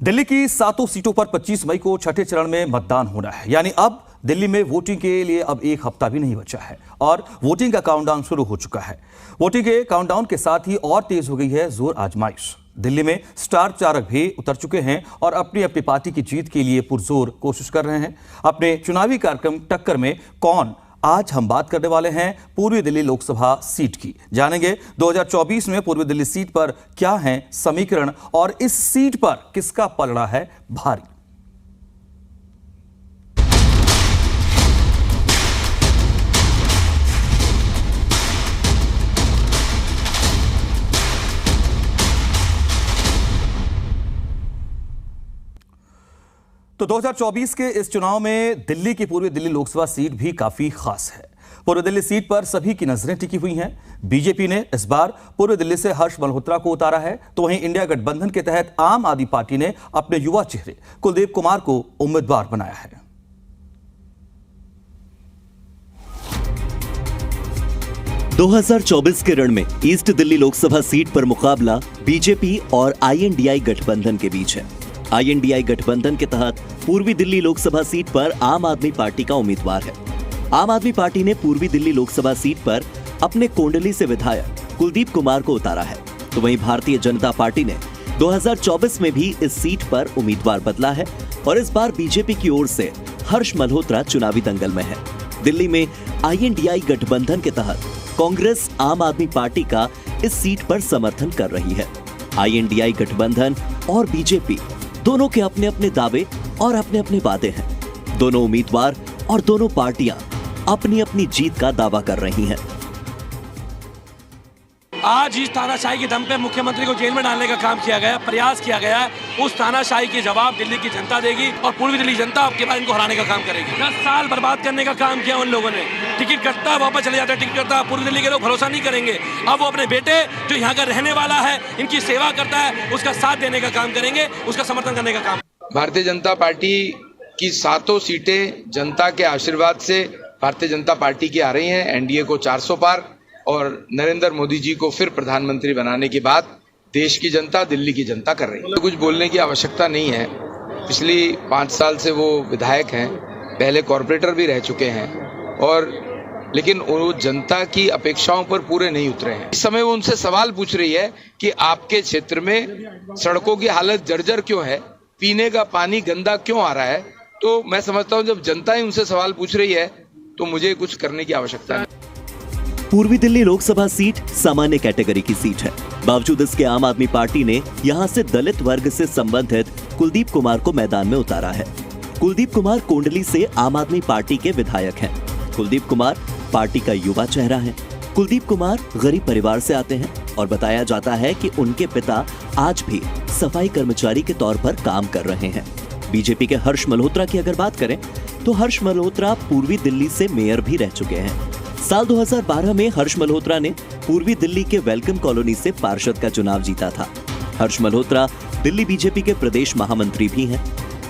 दिल्ली की 7 सीटों पर 25 मई को छठे चरण में मतदान होना है। यानी अब दिल्ली में वोटिंग के लिए अब एक हफ्ता भी नहीं बचा है और वोटिंग का काउंटडाउन शुरू हो चुका है। वोटिंग के काउंटडाउन के साथ ही और तेज हो गई है जोर आजमाइश। दिल्ली में स्टार प्रचारक भी उतर चुके हैं और अपनी अपनी पार्टी की जीत के लिए पुरजोर कोशिश कर रहे हैं। अपने चुनावी कार्यक्रम टक्कर में कौन, आज हम बात करने वाले हैं पूर्वी दिल्ली लोकसभा सीट की। जानेंगे 2024 में पूर्वी दिल्ली सीट पर क्या है समीकरण और इस सीट पर किसका पलड़ा है भारी। तो 2024 के इस चुनाव में दिल्ली की पूर्वी दिल्ली लोकसभा सीट भी काफी खास है। पूर्वी दिल्ली सीट पर सभी की नजरें टिकी हुई हैं। बीजेपी ने इस बार पूर्वी दिल्ली से हर्ष मल्होत्रा को उतारा है, तो वहीं इंडिया गठबंधन के तहत आम आदमी पार्टी ने अपने युवा चेहरे कुलदीप कुमार को उम्मीदवार बनाया है। (2024) के रण में ईस्ट दिल्ली लोकसभा सीट पर मुकाबला बीजेपी और आईएनडीआई गठबंधन के बीच है। आईएनडीआई गठबंधन के तहत पूर्वी दिल्ली लोकसभा सीट पर आम आदमी पार्टी का उम्मीदवार है। आम आदमी पार्टी ने पूर्वी दिल्ली लोकसभा सीट पर अपने कोंडली से विधायक कुलदीप कुमार को उतारा है, तो वहीं भारतीय जनता पार्टी ने 2024 में भी इस सीट पर उम्मीदवार बदला है और इस बार बीजेपी की ओर से हर्ष मल्होत्रा चुनावी दंगल में है। दिल्ली में आईएनडीआई गठबंधन के तहत कांग्रेस आम आदमी पार्टी का इस सीट पर समर्थन कर रही है। आईएनडीआई गठबंधन और बीजेपी दोनों के अपने अपने दावे और अपने अपने वादे हैं। दोनों उम्मीदवार और दोनों पार्टियां अपनी अपनी जीत का दावा कर रही हैं। आज इस तानाशाही के दम पे मुख्यमंत्री को जेल में डालने का काम किया गया, प्रयास किया गया है। उस तानाशाही के जवाब दिल्ली की जनता देगी और पूर्वी दिल्ली जनता आपके बाद इनको हराने का काम करेगी। 10 साल बर्बाद करने का काम किया उन लोगों ने। टिकट कटता वापस चले जाता, टिकट कटता, पूर्वी दिल्ली के लोग भरोसा नहीं करेंगे। अब वो अपने बेटे जो यहाँ का रहने वाला है, इनकी सेवा करता है, उसका साथ देने का काम करेंगे, उसका समर्थन करने का काम। भारतीय जनता पार्टी की 7 सीटें जनता के आशीर्वाद से भारतीय जनता पार्टी की आ रही हैं। एनडीए को 400 पार और नरेंद्र मोदी जी को फिर प्रधानमंत्री बनाने के बाद देश की जनता, दिल्ली की जनता कर रही है। कुछ बोलने की आवश्यकता नहीं है। पिछली 5 साल से वो विधायक हैं, पहले कॉर्पोरेटर भी रह चुके हैं और लेकिन वो जनता की अपेक्षाओं पर पूरे नहीं उतरे हैं। इस समय वो उनसे सवाल पूछ रही है कि आपके क्षेत्र में सड़कों की हालत जर्जर क्यों है, पीने का पानी गंदा क्यों आ रहा है। तो मैं समझता हूँ जब जनता ही उनसे सवाल पूछ रही है तो मुझे कुछ करने की आवश्यकता है। पूर्वी दिल्ली लोकसभा सीट सामान्य कैटेगरी की सीट है। बावजूद इसके आम आदमी पार्टी ने यहां से दलित वर्ग से संबंधित कुलदीप कुमार को मैदान में उतारा है। कुलदीप कुमार कोंडली से आम आदमी पार्टी के विधायक हैं। कुलदीप कुमार पार्टी का युवा चेहरा है। कुलदीप कुमार गरीब परिवार से आते हैं और बताया जाता है कि उनके पिता आज भी सफाई कर्मचारी के तौर पर काम कर रहे हैं। बीजेपी के हर्ष मल्होत्रा की अगर बात करें तो हर्ष मल्होत्रा पूर्वी दिल्ली से मेयर भी रह चुके हैं। साल 2012 में हर्ष मल्होत्रा ने पूर्वी दिल्ली के वेलकम कॉलोनी से पार्षद का चुनाव जीता था। हर्ष मल्होत्रा दिल्ली बीजेपी के प्रदेश महामंत्री भी हैं।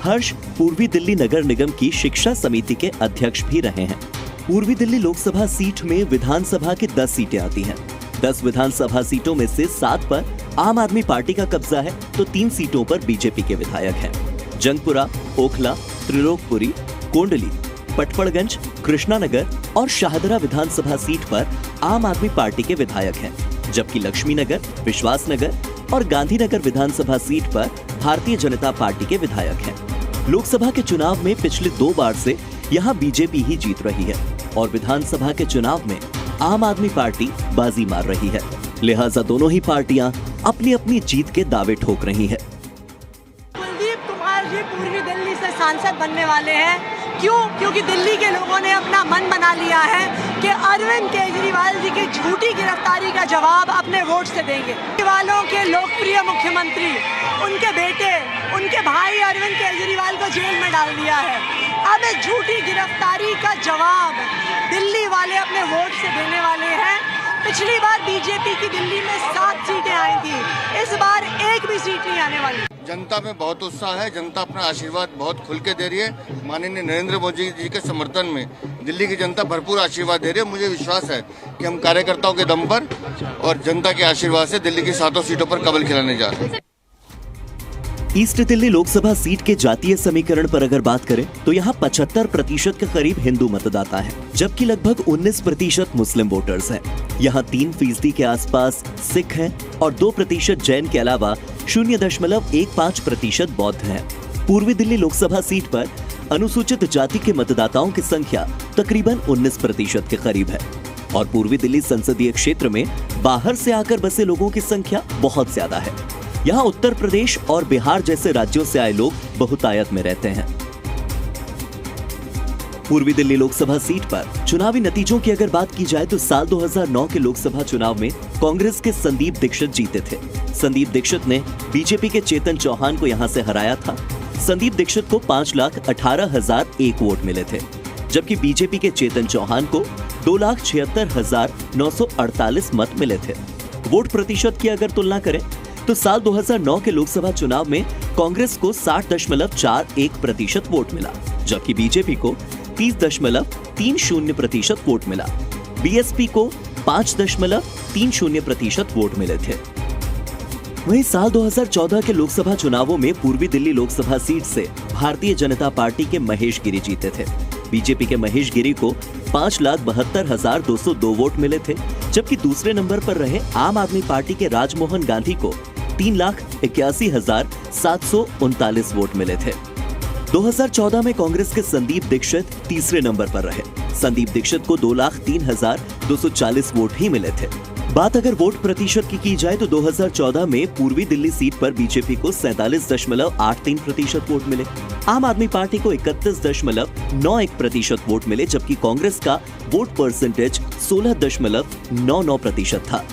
हर्ष पूर्वी दिल्ली नगर निगम की शिक्षा समिति के अध्यक्ष भी रहे हैं। पूर्वी दिल्ली लोकसभा सीट में विधानसभा की 10 सीटें आती हैं। 10 विधानसभा सीटों में से 7 पर आम आदमी पार्टी का कब्जा है, तो 3 सीटों पर बीजेपी के विधायक हैं। जंगपुरा, ओखला, त्रिलोकपुरी, कोंडली, पटपड़गंज, कृष्णानगर और शाहदरा विधानसभा सीट पर आम आदमी पार्टी के विधायक हैं, जबकि लक्ष्मीनगर, विश्वासनगर और गांधीनगर विधानसभा सीट पर भारतीय जनता पार्टी के विधायक हैं। लोकसभा के चुनाव में पिछले 2 बार से यहां बीजेपी ही जीत रही है और विधानसभा के चुनाव में आम आदमी पार्टी बाजी मार रही है। लिहाजा दोनों ही पार्टियां अपनी अपनी जीत के दावे ठोक रही है। कुलदीप कुमार जी पूर्वी दिल्ली से सांसद बनने वाले हैं। क्यों? क्योंकि दिल्ली के लोगों ने अपना मन बना लिया है कि अरविंद केजरीवाल जी की झूठी गिरफ्तारी का जवाब अपने वोट से देंगे। केजरीवालों के लोकप्रिय मुख्यमंत्री, उनके बेटे, उनके भाई अरविंद केजरीवाल को जेल में डाल दिया है। अब इस झूठी गिरफ्तारी का जवाब दिल्ली वाले अपने वोट से देने वाले हैं। पिछली बार बीजेपी की दिल्ली में 7 सीटें आई थी, इस बार एक भी सीट नहीं आने वाली। जनता में बहुत उत्साह है। जनता अपना आशीर्वाद बहुत खुल के दे रही है। माननीय नरेंद्र मोदी जी के समर्थन में दिल्ली की जनता भरपूर आशीर्वाद दे रही है। मुझे विश्वास है कि हम कार्यकर्ताओं के दम पर और जनता के आशीर्वाद से दिल्ली की 7 सीटों पर कमल खिलाने जा रहे हैं। ईस्ट दिल्ली लोकसभा सीट के जातीय समीकरण पर अगर बात करें तो यहाँ 75% के करीब हिंदू मतदाता हैं, जबकि लगभग 19% मुस्लिम वोटर्स हैं। यहाँ 3% के आसपास सिख हैं और 2% जैन के अलावा 0.15% बौद्ध हैं। पूर्वी दिल्ली लोकसभा सीट पर अनुसूचित जाति के मतदाताओं की संख्या तकरीबन 19% के करीब है और पूर्वी दिल्ली संसदीय क्षेत्र में बाहर से आकर बसे लोगों की संख्या बहुत ज्यादा है। यहाँ उत्तर प्रदेश और बिहार जैसे राज्यों से आए लोग बहुतायत में रहते हैं। पूर्वी दिल्ली लोकसभा सीट पर चुनावी नतीजों की अगर बात की जाए तो साल 2009 के लोकसभा चुनाव में कांग्रेस के संदीप दीक्षित जीते थे। संदीप दीक्षित ने बीजेपी के चेतन चौहान को यहां से हराया था। संदीप दीक्षित को 5,18,001 वोट मिले थे, जबकि बीजेपी के चेतन चौहान को 2,76,948 मत मिले थे। वोट प्रतिशत की अगर तुलना करें तो साल 2009 के लोकसभा चुनाव में कांग्रेस को 60.41% वोट मिला, जबकि बीजेपी को 30.30% वोट मिला। बीएसपी को 5.30% वोट मिले थे। वहीं साल 2014 के लोकसभा चुनावों में पूर्वी दिल्ली लोकसभा सीट से भारतीय जनता पार्टी के महेश गिरी जीते थे। बीजेपी के महेश गिरी को 5,72,202 वोट मिले थे, जबकि दूसरे नंबर पर रहे आम आदमी पार्टी के राजमोहन गांधी को 3,81,739 वोट मिले थे। 2014 में कांग्रेस के संदीप दीक्षित तीसरे नंबर पर रहे। संदीप दीक्षित को 2,03,240 वोट ही मिले थे। बात अगर वोट प्रतिशत की जाए तो 2014 में पूर्वी दिल्ली सीट पर बीजेपी को 47.83% वोट मिले, आम आदमी पार्टी को 31.91% वोट मिले, जबकि कांग्रेस का वोट परसेंटेज 16.99% था।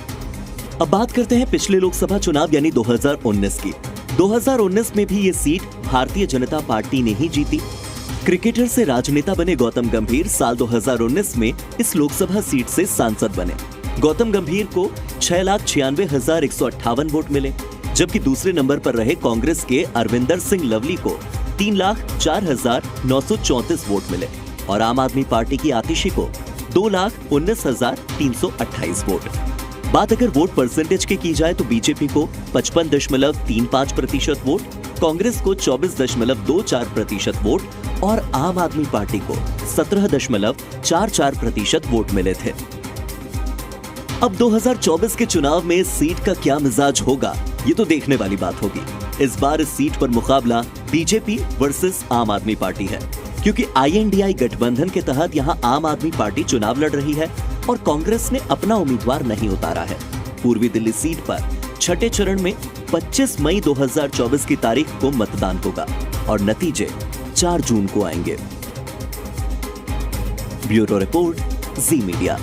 अब बात करते हैं पिछले लोकसभा चुनाव यानी 2019 की। 2019 में भी ये सीट भारतीय जनता पार्टी ने ही जीती। क्रिकेटर से राजनेता बने गौतम गंभीर साल 2019 में इस लोकसभा सीट से सांसद बने। गौतम गंभीर को 6,96,158 वोट मिले, जबकि दूसरे नंबर पर रहे कांग्रेस के अरविंदर सिंह लवली को 3,04,934 वोट मिले और आम आदमी पार्टी की आतिशी को 2,19,328 वोट। बात अगर वोट परसेंटेज की जाए तो बीजेपी को 55.35% वोट, कांग्रेस को 24.24% वोट और आम आदमी पार्टी को 17.44% वोट मिले थे। अब 2024 के चुनाव में इस सीट का क्या मिजाज होगा, ये तो देखने वाली बात होगी। इस बार इस सीट पर मुकाबला बीजेपी वर्सेस आम आदमी पार्टी है, क्योंकि INDI गठबंधन के तहत यहां आम आदमी पार्टी चुनाव लड़ रही है और कांग्रेस ने अपना उम्मीदवार नहीं उतारा है। पूर्वी दिल्ली सीट पर छठे चरण में 25 मई 2024 की तारीख को मतदान होगा और नतीजे 4 जून को आएंगे। ब्यूरो रिपोर्ट, जी मीडिया।